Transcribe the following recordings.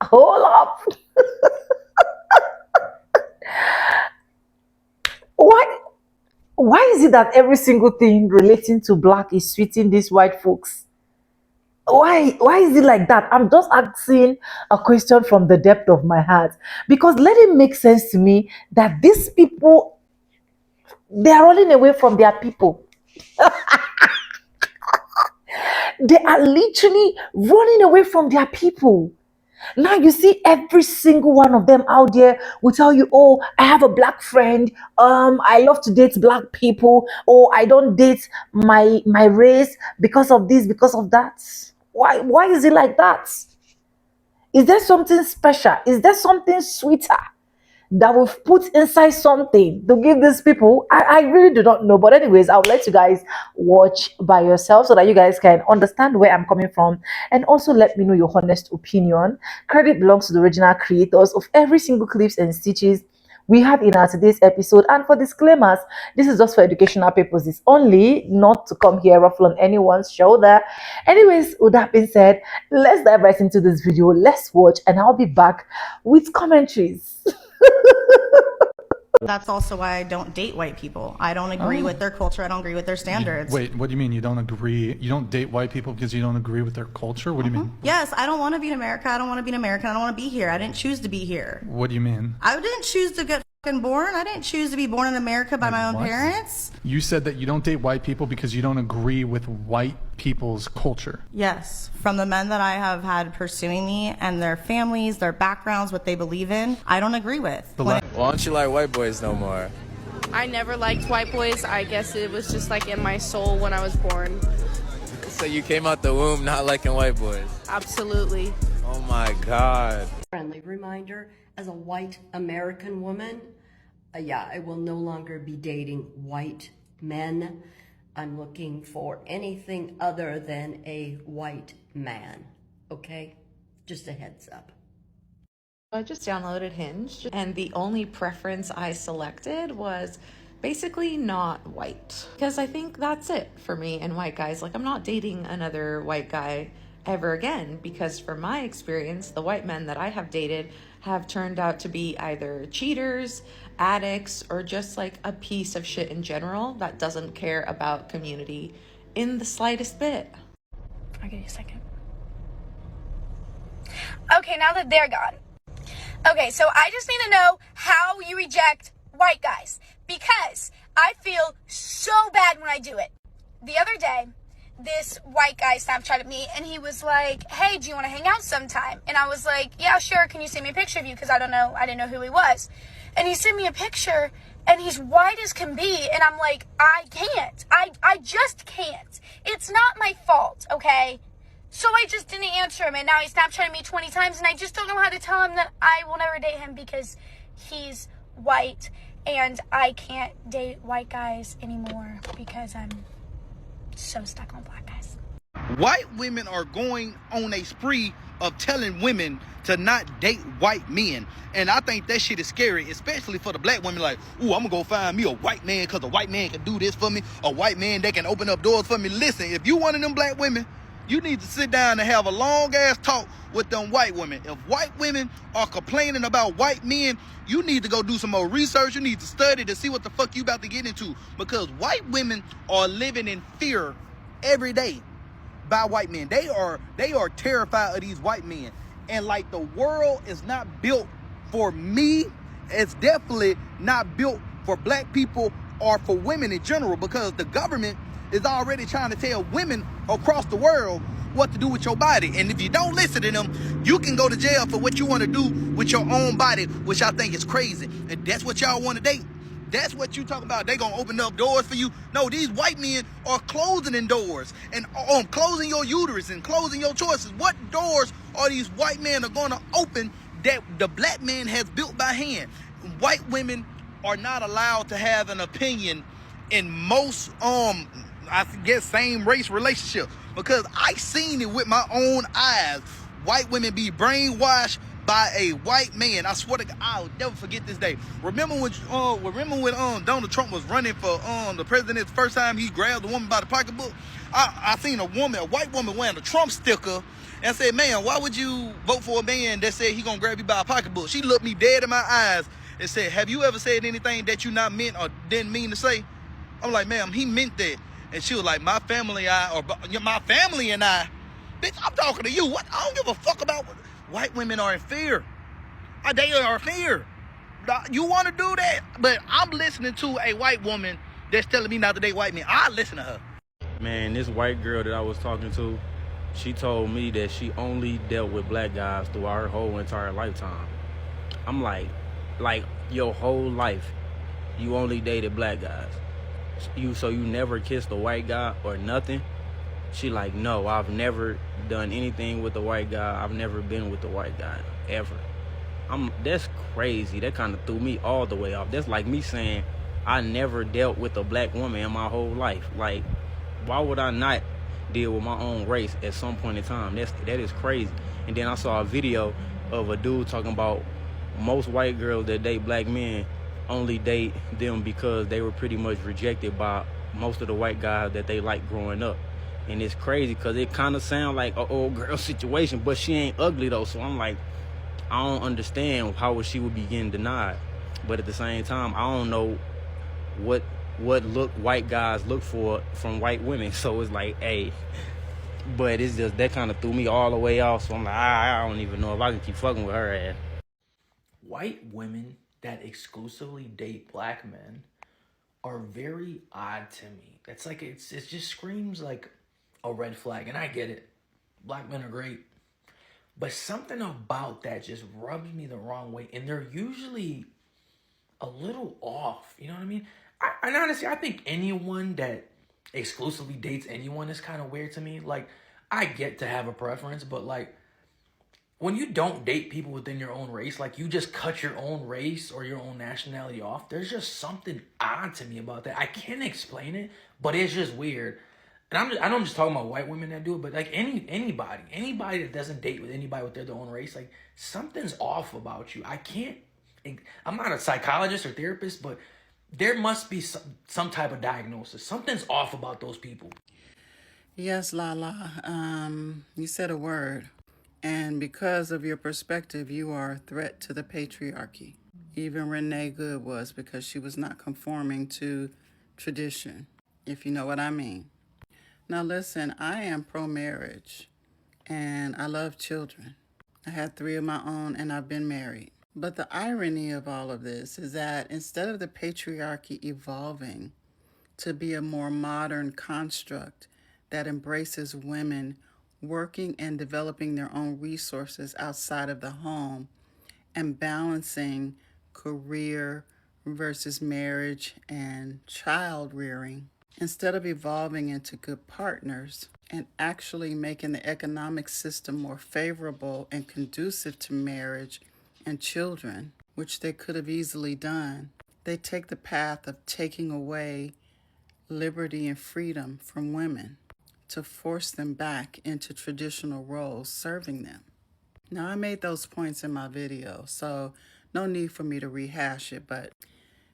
Hold up. Why? Why is it that every single thing relating to black is sweeting these white folks? Why is it like that? I'm just asking a question from the depth of my heart, because let it make sense to me that these people, they are running away from their people. They are literally running away from their people. Now you see every single one of them out there will tell you, "Oh, I have a black friend. I love to date black people. Oh, I don't date my race because of this, because of that." Why is it like that? Is there something special? Is there something sweeter that we've put inside something to give these people? I really do not know. But anyways, I'll let you guys watch by yourself so that you guys can understand where I'm coming from, and also let me know your honest opinion. Credit belongs to the original creators of every single clips and stitches we have in our today's episode. And for disclaimers, this is just for educational purposes only, not to come here ruffle on anyone's shoulder. Anyways, with that being said, let's dive right into this video. Let's watch, and I'll be back with commentaries. That's also why I don't date white people. I don't agree with their culture. I don't agree with their standards. Wait, what do you mean you don't agree? You don't date white people because you don't agree with their culture? What do you mean? Yes, I don't want to be in America. I don't want to be an American. I don't want to be here. I didn't choose to be here. What do you mean? I didn't choose to get fucking born. I didn't choose to be born in America by my own What? parents. You said that you don't date white people because you don't agree with white people's culture. Yes, from the men that I have had pursuing me and their families, their backgrounds, what they believe in, I don't agree with. Why don't you like white boys no more? I never liked white boys. I guess it was just like in my soul when I was born. So you came out the womb not liking white boys? Absolutely. Oh my God. Friendly reminder, as a white American woman, yeah, I will no longer be dating white men. I'm looking for anything other than a white man, okay? Just a heads up. I just downloaded Hinge, and the only preference I selected was basically not white, because I think that's it for me and white guys. Like, I'm not dating another white guy ever again, because from my experience, the white men that I have dated have turned out to be either cheaters, addicts, or just like a piece of shit in general that doesn't care about community in the slightest bit. I'll give you a second. Okay, now that they're gone. Okay, so I just need to know how you reject white guys, because I feel so bad when I do it. The other day, this white guy Snapchatted me, and he was like, "Hey, do you want to hang out sometime?" And I was like, "Yeah, sure. Can you send me a picture of you? Because I didn't know who he was." And he sent me a picture, and he's white as can be, and I'm like, I can't. I just can't. It's not my fault, okay? So I just didn't answer him, and now he's Snapchatting me 20 times, and I just don't know how to tell him that I will never date him because he's white, and I can't date white guys anymore because I'm so stuck on black guys. White women are going on a spree of telling women to not date white men. And I think that shit is scary, especially for the black women. Like, ooh, I'm gonna go find me a white man because a white man can do this for me. A white man that can open up doors for me. Listen, if you one of them black women, you need to sit down and have a long ass talk with them white women. If white women are complaining about white men, you need to go do some more research. You need to study to see what the fuck you about to get into. Because white women are living in fear every day by white men. They are terrified of these white men. And like, the world is not built for me. It's definitely not built for black people or for women in general, because the government is already trying to tell women across the world what to do with your body. And if you don't listen to them, you can go to jail for what you want to do with your own body, which I think is crazy. And that's what y'all want to date. That's what you talking about. They gonna open up doors for you. No, these white men are closing in doors and closing your uterus and closing your choices. What doors are these white men are gonna open that the black man has built by hand? White women are not allowed to have an opinion in most I guess same race relationships, because I seen it with my own eyes. White women be brainwashed by a white man. I swear to God, I'll never forget this day. Remember when Donald Trump was running for the president the first time he grabbed a woman by the pocketbook? I seen a white woman wearing a Trump sticker and said, man, why would you vote for a man that said he gonna grab you by a pocketbook? She looked me dead in my eyes and said, have you ever said anything that you not meant or didn't mean to say? I'm like, ma'am, he meant that. And she was like, my family and I. Bitch, I'm talking to you. What? I don't give a fuck about what. White women are in fear. They are in fear. You want to do that? But I'm listening to a white woman that's telling me not to date white men. I listen to her. Man, this white girl that I was talking to, she told me that she only dealt with black guys throughout her whole entire lifetime. I'm like your whole life, you only dated black guys. So you never kissed a white guy or nothing? She like, no, I've never done anything with a white guy. I've never been with a white guy, ever. That's crazy. That kind of threw me all the way off. That's like me saying I never dealt with a black woman in my whole life. Like, why would I not deal with my own race at some point in time? That is crazy. And then I saw a video of a dude talking about most white girls that date black men only date them because they were pretty much rejected by most of the white guys that they liked growing up. And it's crazy because it kind of sounds like an old girl situation, but she ain't ugly though. So I'm like, I don't understand how she would be getting denied. But at the same time, I don't know what white guys look for from white women. So it's like, hey, but it's just that kind of threw me all the way off. So I'm like, I don't even know if I can keep fucking with her ass. White women that exclusively date black men are very odd to me. It's like it just screams like a red flag, and I get it. Black men are great, but something about that just rubs me the wrong way, and they're usually a little off. You know what I mean? And honestly, I think anyone that exclusively dates anyone is kind of weird to me. Like, I get to have a preference, but like, when you don't date people within your own race, like you just cut your own race or your own nationality off, there's just something odd to me about that. I can't explain it, but it's just weird. And I know I'm just talking about white women that do it, but like anybody that doesn't date with anybody with their own race, like something's off about you. I'm not a psychologist or therapist, but there must be some type of diagnosis. Something's off about those people. Yes, Lala. You said a word. And because of your perspective, you are a threat to the patriarchy. Even Renee Good was, because she was not conforming to tradition, if you know what I mean. Now listen, I am pro-marriage, and I love children. I had 3 of my own, and I've been married. But the irony of all of this is that instead of the patriarchy evolving to be a more modern construct that embraces women working and developing their own resources outside of the home and balancing career versus marriage and child rearing, instead of evolving into good partners and actually making the economic system more favorable and conducive to marriage and children, which they could have easily done, they take the path of taking away liberty and freedom from women to force them back into traditional roles serving them. Now, I made those points in my video, so no need for me to rehash it, but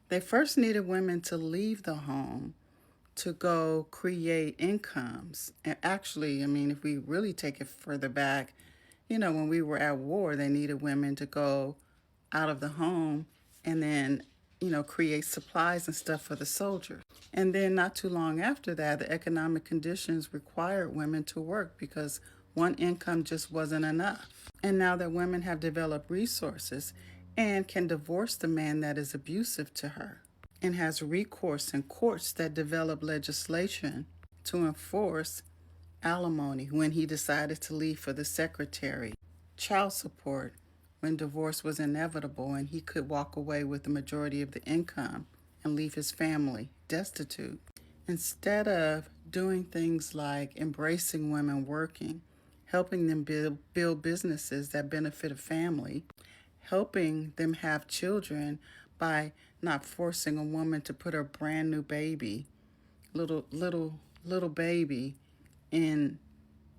they first needed women to leave the home to go create incomes. And actually, I mean, if we really take it further back, you know, when we were at war, they needed women to go out of the home and then, you know, create supplies and stuff for the soldiers. And then not too long after that, the economic conditions required women to work because one income just wasn't enough. And now that women have developed resources and can divorce the man that is abusive to her and has recourse in courts that develop legislation to enforce alimony when he decided to leave for the secretary, child support when divorce was inevitable and he could walk away with the majority of the income and leave his family destitute. Instead of doing things like embracing women working, helping them build businesses that benefit a family, helping them have children by not forcing a woman to put her brand new baby, little baby in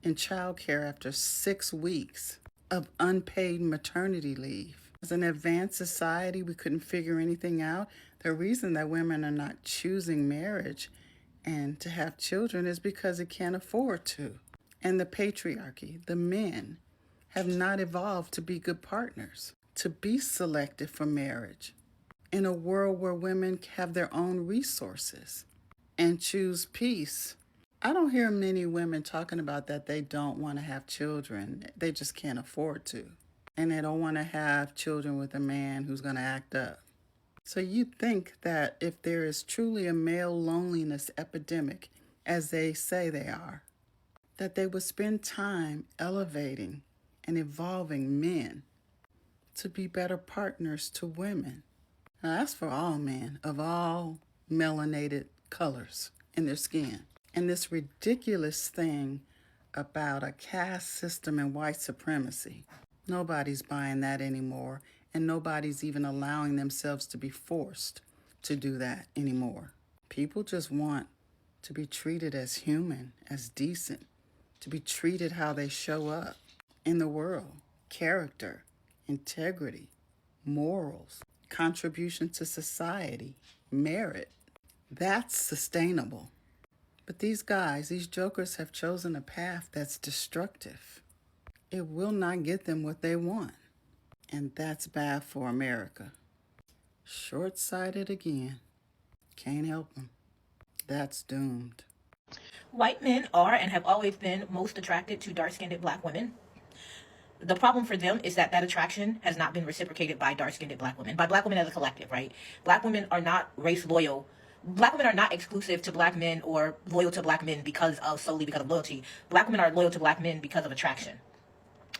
childcare after 6 weeks, of unpaid maternity leave. As an advanced society, we couldn't figure anything out. The reason that women are not choosing marriage and to have children is because it can't afford to. And the patriarchy, the men, have not evolved to be good partners, to be selected for marriage in a world where women have their own resources and choose peace. I don't hear many women talking about that they don't want to have children. They just can't afford to. And they don't want to have children with a man who's going to act up. So you'd think that if there is truly a male loneliness epidemic, as they say they are, that they would spend time elevating and evolving men to be better partners to women. Now, that's for all men of all melanated colors in their skin. And this ridiculous thing about a caste system and white supremacy, nobody's buying that anymore, and nobody's even allowing themselves to be forced to do that anymore. People just want to be treated as human, as decent, to be treated how they show up in the world. Character, integrity, morals, contribution to society, merit. That's sustainable. But these guys, these jokers, have chosen a path that's destructive. It will not get them what they want. And that's bad for America. Short-sighted again. Can't help them. That's doomed. White men are and have always been most attracted to dark-skinned black women. The problem for them is that that attraction has not been reciprocated by dark-skinned black women, by black women as a collective, right? Black women are not race loyal. Black women are not exclusive to black men or loyal to black men solely because of loyalty. Black women are loyal to black men because of attraction.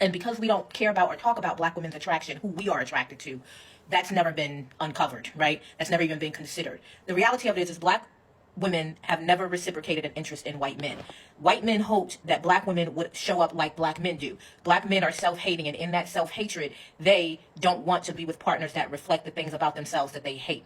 And because we don't care about or talk about black women's attraction, who we are attracted to, that's never been uncovered, right? That's never even been considered. The reality of it is black women have never reciprocated an interest in white men. White men hoped that black women would show up like black men do. Black men are self-hating, and in that self-hatred, they don't want to be with partners that reflect the things about themselves that they hate.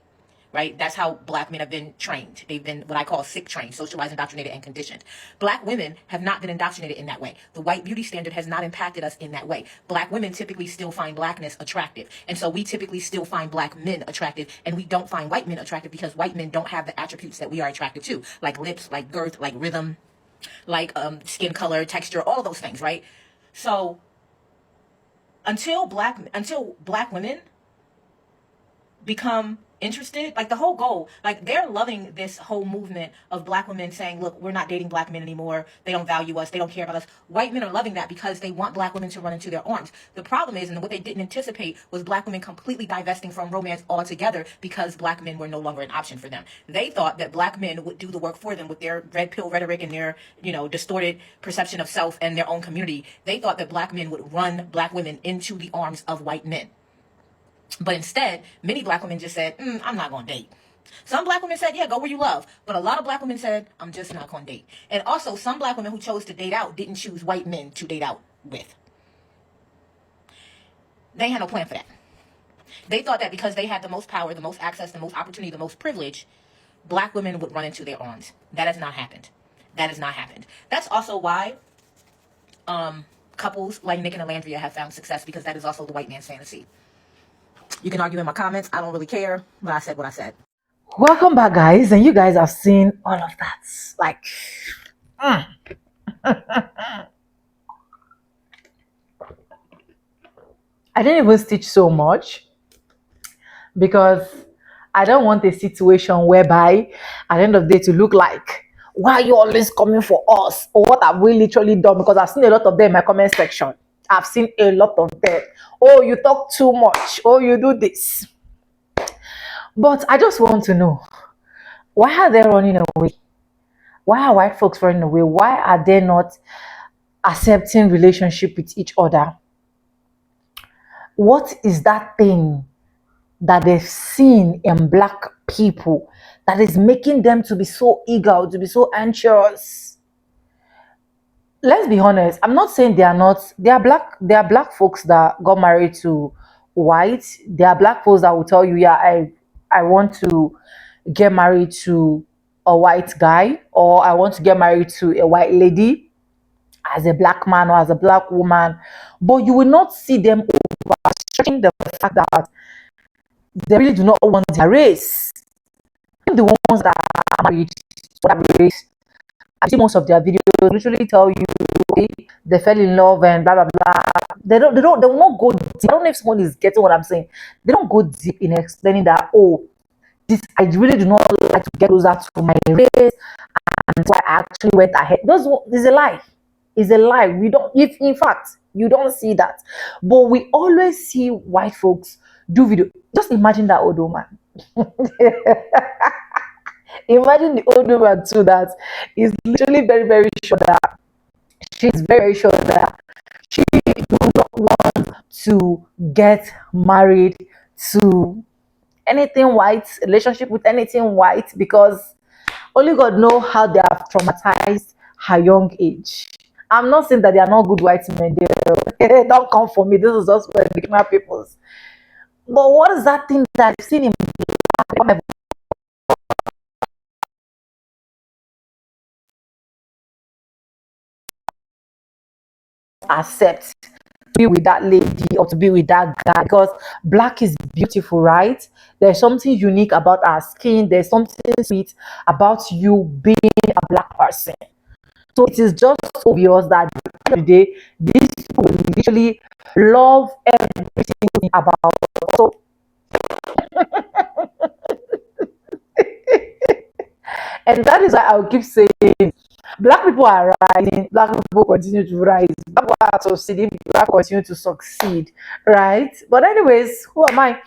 Right? That's how black men have been trained. They've been what I call sick trained, socialized, indoctrinated, and conditioned. Black women have not been indoctrinated in that way. The white beauty standard has not impacted us in that way. Black women typically still find blackness attractive. And so we typically still find black men attractive, and we don't find white men attractive because white men don't have the attributes that we are attracted to, like lips, like girth, like rhythm, like skin color, texture, all of those things, right? So until black women become interested, like the whole goal, like they're loving this whole movement of black women saying, look, we're not dating black men anymore, they don't value us, they don't care about us. White men are loving that because they want black women to run into their arms. The problem is, and what they didn't anticipate, was black women completely divesting from romance altogether because black men were no longer an option for them. They thought that black men would do the work for them with their red pill rhetoric and their, distorted perception of self and their own community. They thought that black men would run black women into the arms of white men. But instead, many black women just said, I'm not going to date. Some black women said, yeah, go where you love. But a lot of black women said, I'm just not going to date. And also, some black women who chose to date out didn't choose white men to date out with. They had no plan for that. They thought that because they had the most power, the most access, the most opportunity, the most privilege, black women would run into their arms. That has not happened. That has not happened. That's also why couples like Nick and Alandria have found success, because that is also the white man's fantasy. You can argue in my comments. I don't really care, but I said what I said. Welcome back, guys. And you guys have seen all of that. Like, I didn't even stitch so much because I don't want a situation whereby at the end of the day to look like, why are you always coming for us? Or what have we literally done? Because I've seen a lot of them in my comment section. I've seen a lot of them. Oh, you talk too much. Oh, you do this. But I just want to know, why are they running away? Why are white folks running away? Why are they not accepting relationship with each other? What is that thing that they've seen in black people that is making them to be so eager, to be so anxious? Let's be honest. I'm not saying they are not. They are black folks that got married to white. There are black folks that will tell you, yeah, I want to get married to a white guy, or I want to get married to a white lady as a black man or as a black woman, but you will not see them overstretching the fact that they really do not want their race. The ones that are married for that race, I see most of their videos literally tell you, okay, they fell in love and blah blah blah. They will not go deep. I don't know if someone is getting what I'm saying. They don't go deep in explaining that, oh, this, I really do not like to get closer to my race, and so I actually went ahead. Those is a lie. It's a lie. We don't, if in fact you don't see that, but we always see white folks do video. Just imagine that old woman. Imagine the old woman too that is literally very, very sure that she's very sure that she do not want to get married to anything white, relationship with anything white, because only God know how they have traumatized her young age. I'm not saying that they are not good white men. They don't come for me. This is just for the criminal peoples. But what is that thing that I've seen in black accept to be with that lady or to be with that guy? Because black is beautiful, right? There's something unique about our skin. There's something sweet about you being a black person. So it is just obvious that at the end of the day, these people literally love everything about us. So and that is why I will keep saying black people are rising, black people continue to rise, black people are succeeding, black people continue to succeed, right? But anyways, who am I?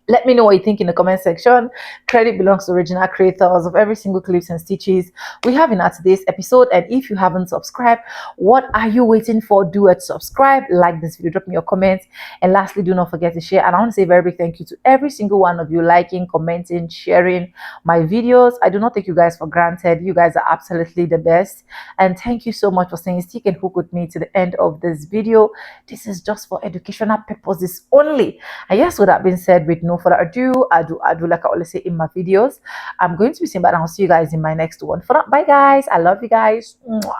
Let me know what you think in the comment section. Credit belongs to original creators of every single clips and stitches we have in our today's episode. And if you haven't subscribed, what are you waiting for? Do it, subscribe, like this video, drop me your comments, and lastly, do not forget to share. And I want to say a very big thank you to every single one of you liking, commenting, sharing my videos. I do not take you guys for granted. You guys are absolutely the best, and thank you so much for staying stick and hook with me to the end of this video. This is just for educational purposes only. And yes, with that being said, with no further ado, I do like I always say in my videos, I'm going to be saying bye, and I'll see you guys in my next one. For now, bye guys, I love you guys. Mwah.